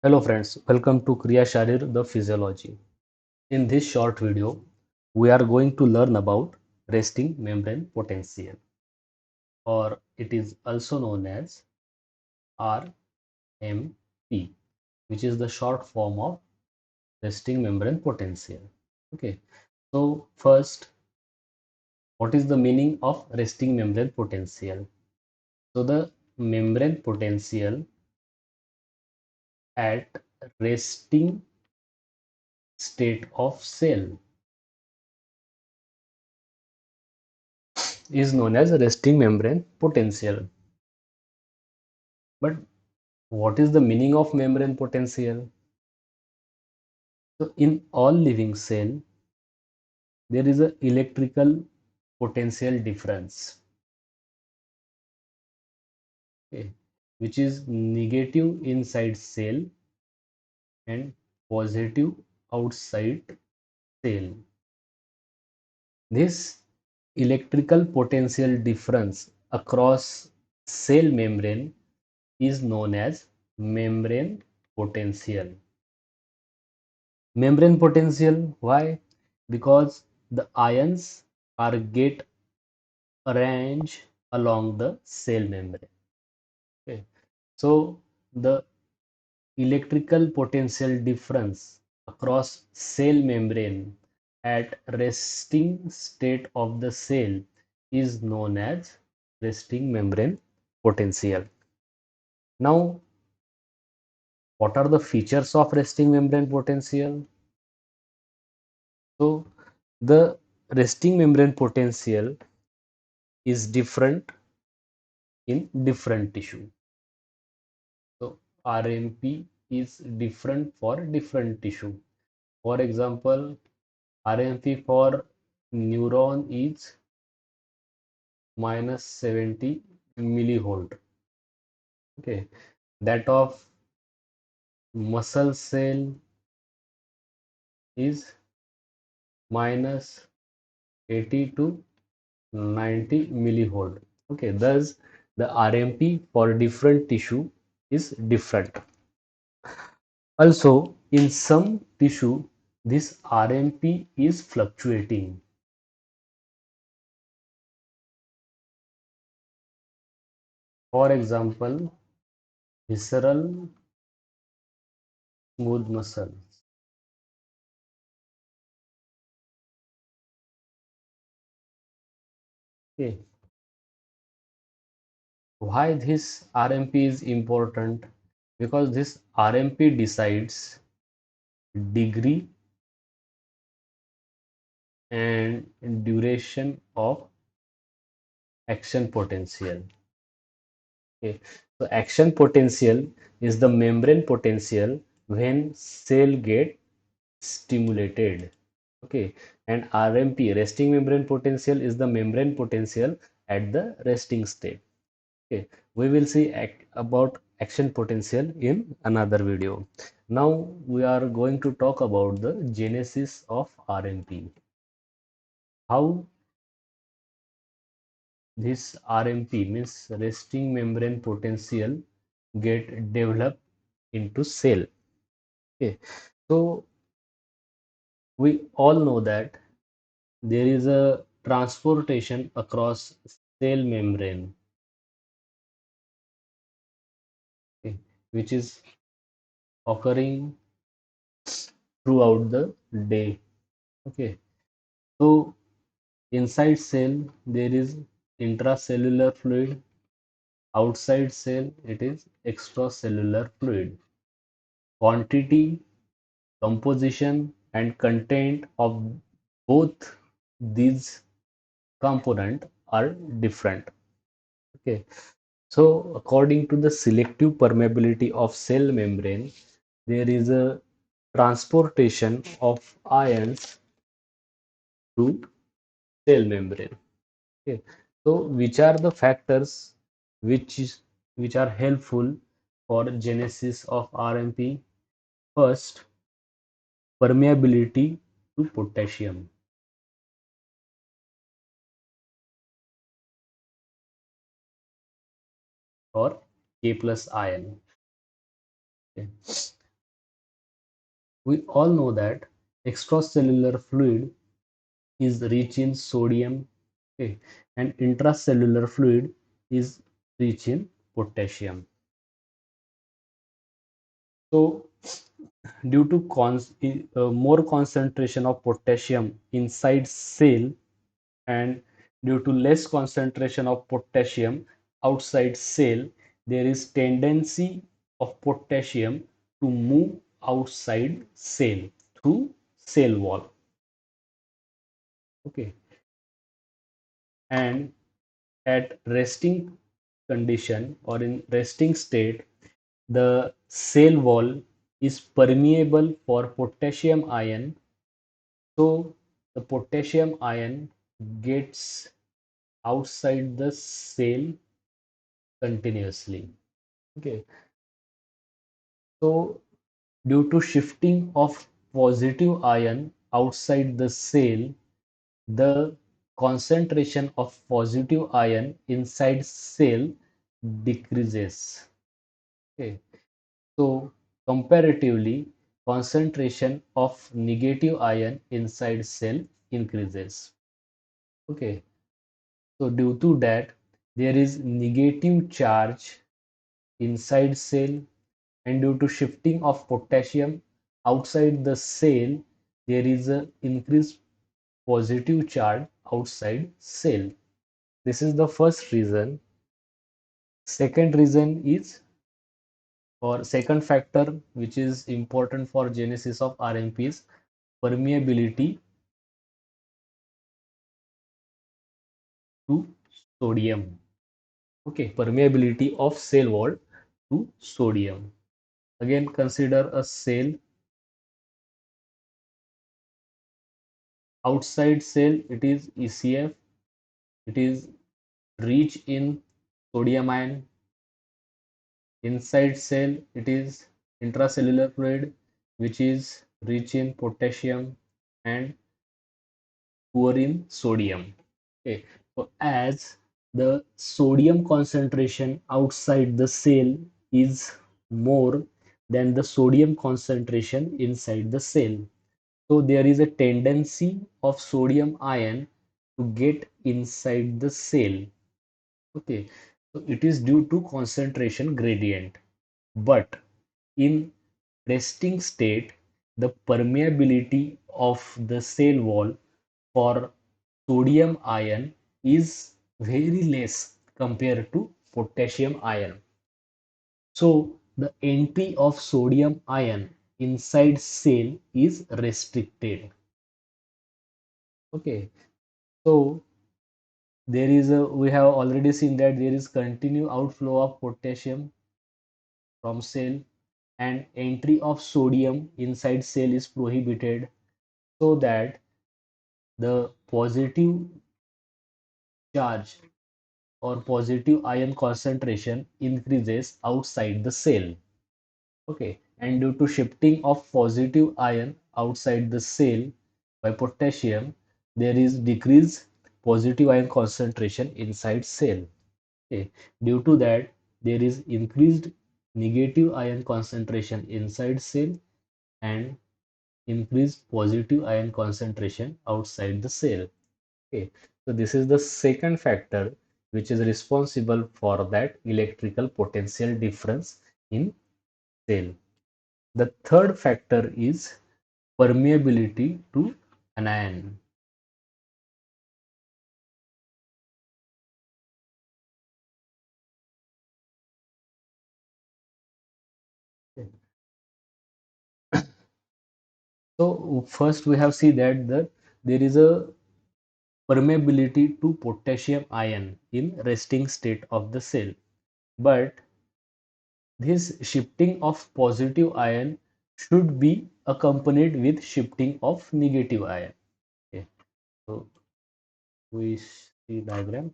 Hello friends, welcome to Kriya Sharir, the Physiology. In this short video, we are going to learn about resting membrane potential, or it is also known as RMP, which is the short form of resting membrane potential. Okay, so first, what is the meaning of resting membrane potential? So the membrane potential at resting state of cell is known as resting membrane potential. But what is the meaning of membrane potential? So in all living cell, there is a electrical potential difference, okay, which is negative inside cell and positive outside cell. This electrical potential difference across cell membrane is known as membrane potential. Membrane potential, why? Because the ions are get arranged along the cell membrane. Okay. So the electrical potential difference across cell membrane at resting state of the cell is known as resting membrane potential. Now, what are the features of resting membrane potential? So the resting membrane potential is different in different tissue. So RMP is different for different tissue. For example, RMP for neuron is minus 70 millivolt. Okay, that of muscle cell is minus 80 to 90 millivolt. Okay, thus the RMP for different tissue is different. Also, in some tissue, this RMP is fluctuating. For example, visceral smooth muscle. Okay, why this RMP is important? Because this RMP decides degree and duration of action potential. Okay, so action potential is the membrane potential when cell get stimulated. Okay, and RMP, resting membrane potential, is the membrane potential at the resting state. Okay, we will see about action potential in another video. Now we are going to talk about the genesis of RMP. How this RMP, means resting membrane potential, get developed into cell. Okay, so we all know that there is a transportation across cell membrane, okay, which is occurring throughout the day. Okay, so inside cell there is intracellular fluid, outside cell it is extracellular fluid. Quantity, composition and content of both these components are different. Okay, so according to the selective permeability of cell membrane, there is a transportation of ions through cell membrane. Okay, so which are the factors which is which are helpful for genesis of RMP? First, permeability to potassium, or K plus ion. Okay. We all know that extracellular fluid is rich in sodium, okay, and intracellular fluid is rich in potassium. So, due to more concentration of potassium inside cell and due to less concentration of potassium outside cell, there is tendency of potassium to move outside cell through cell wall. Okay, and at resting condition or in resting state, the cell wall is permeable for potassium ion, so the potassium ion gets outside the cell continuously. Okay, so due to shifting of positive ion outside the cell, the concentration of positive ion inside cell decreases. Okay, so comparatively, concentration of negative ion inside cell increases. Okay, so due to that, there is negative charge inside cell, and due to shifting of potassium outside the cell, there is a increased positive charge outside cell. This is the first reason. Second reason is, or second factor which is important for genesis of RMP is permeability to sodium. Okay, permeability of cell wall to sodium. Again, consider a cell. Outside cell, it is ECF. It is rich in sodium ion. Inside cell, it is intracellular fluid, which is rich in potassium and poor in sodium. Okay, so as the sodium concentration outside the cell is more than the sodium concentration inside the cell, so there is a tendency of sodium ion to get inside the cell. Okay, so it is due to concentration gradient. But in resting state, the permeability of the cell wall for sodium ion is very less compared to potassium ion. So the entry of sodium ion inside cell is restricted. Okay, so there is a, we have already seen that there is continued outflow of potassium from cell, and entry of sodium inside cell is prohibited, so that the positive charge or positive ion concentration increases outside the cell. Okay, and due to shifting of positive ion outside the cell by potassium, there is decreased positive ion concentration inside cell. Okay, due to that, there is increased negative ion concentration inside cell and increased positive ion concentration outside the cell. Okay, so this is the second factor which is responsible for that electrical potential difference in cell. The third factor is permeability to anion. Okay. So first we have seen that there is a permeability to potassium ion in resting state of the cell, but this shifting of positive ion should be accompanied with shifting of negative ion. Okay, so we see diagram.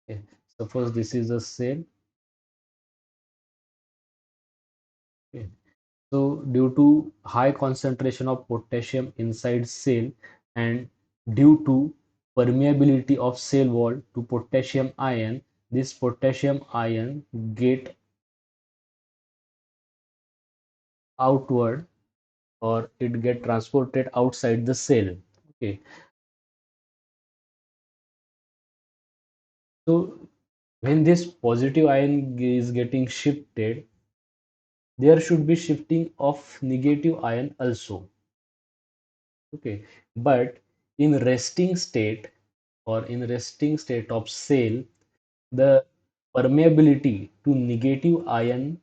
Okay, suppose this is a cell. Okay, so due to high concentration of potassium inside cell and due to permeability of cell wall to potassium ion, this potassium ion get outward or it get transported outside the cell. Okay, so when this positive ion is getting shifted, there should be shifting of negative ion also. Okay, but in resting state or in resting state of cell, the permeability to negative ion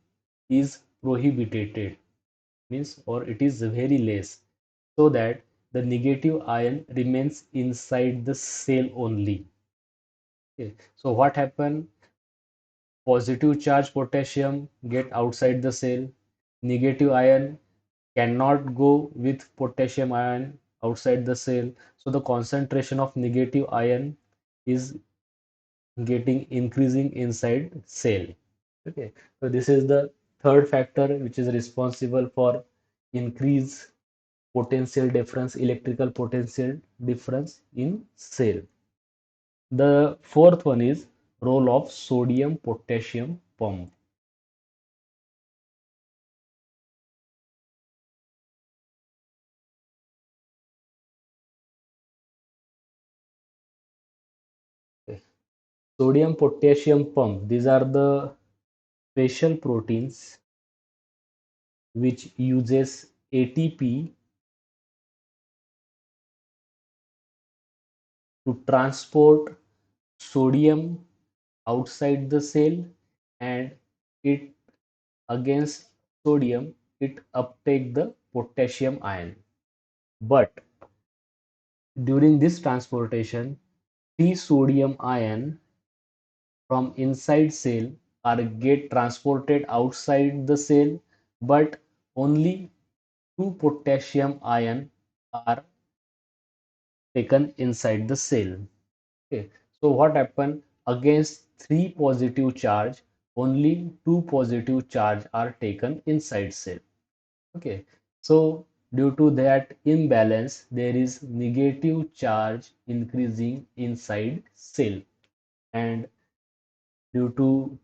is prohibited, means or it is very less, so that the negative ion remains inside the cell only. Okay. So what happen? Positive charge potassium get outside the cell. Negative ion cannot go with potassium ion outside the cell. So the concentration of negative ion is getting increasing inside cell. Okay. So this is the third factor which is responsible for increase potential difference, electrical potential difference in cell. The fourth one is role of sodium potassium pump. Sodium potassium pump, these are the special proteins which uses ATP to transport sodium outside the cell, and it against sodium it uptake the potassium ion. But during this transportation, free sodium ion from inside cell are get transported outside the cell, but only two potassium ion are taken inside the cell. Okay, so what happen? Against three positive charge, only two positive charge are taken inside cell. Okay, so due to that imbalance, there is negative charge increasing inside cell, and due to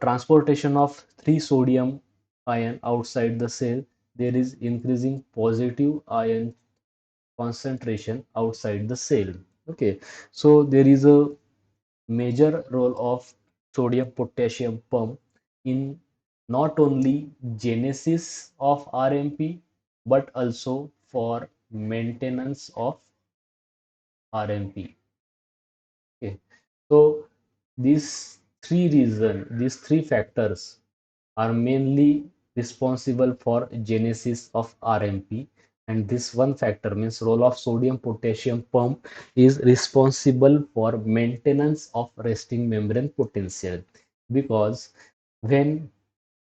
transportation of three sodium ion outside the cell, there is increasing positive ion concentration outside the cell. Okay, so there is a major role of sodium potassium pump in not only genesis of RMP but also for maintenance of RMP. Okay, so these three factors are mainly responsible for genesis of RMP, and this one factor means role of sodium potassium pump is responsible for maintenance of resting membrane potential, because when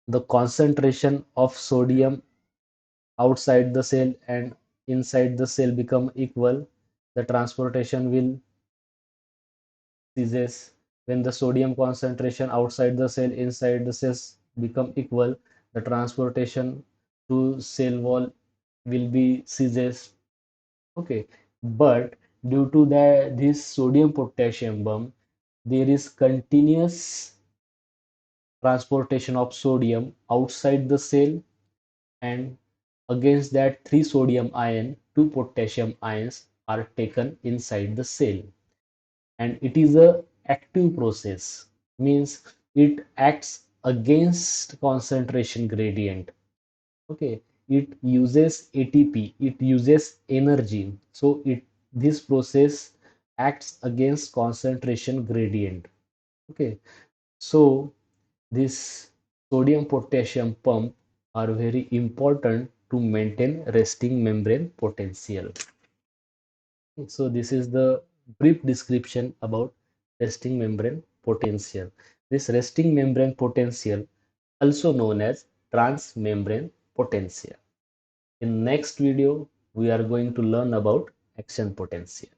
the concentration of sodium outside the cell and inside the cell become equal, the transportation will ceases. When the sodium concentration outside the cell inside the cells become equal, the transportation to cell wall will be ceases. Okay, but due to this sodium potassium bond, there is continuous transportation of sodium outside the cell, and against that three sodium ion, two potassium ions are taken inside the cell, and it is a active process, means it acts against concentration gradient. Okay, it uses ATP, it uses energy, so it this process acts against concentration gradient. Okay, so this sodium potassium pump are very important to maintain resting membrane potential. So this is the brief description about resting membrane potential. This resting membrane potential, also known as transmembrane potential. In next video, we are going to learn about action potential.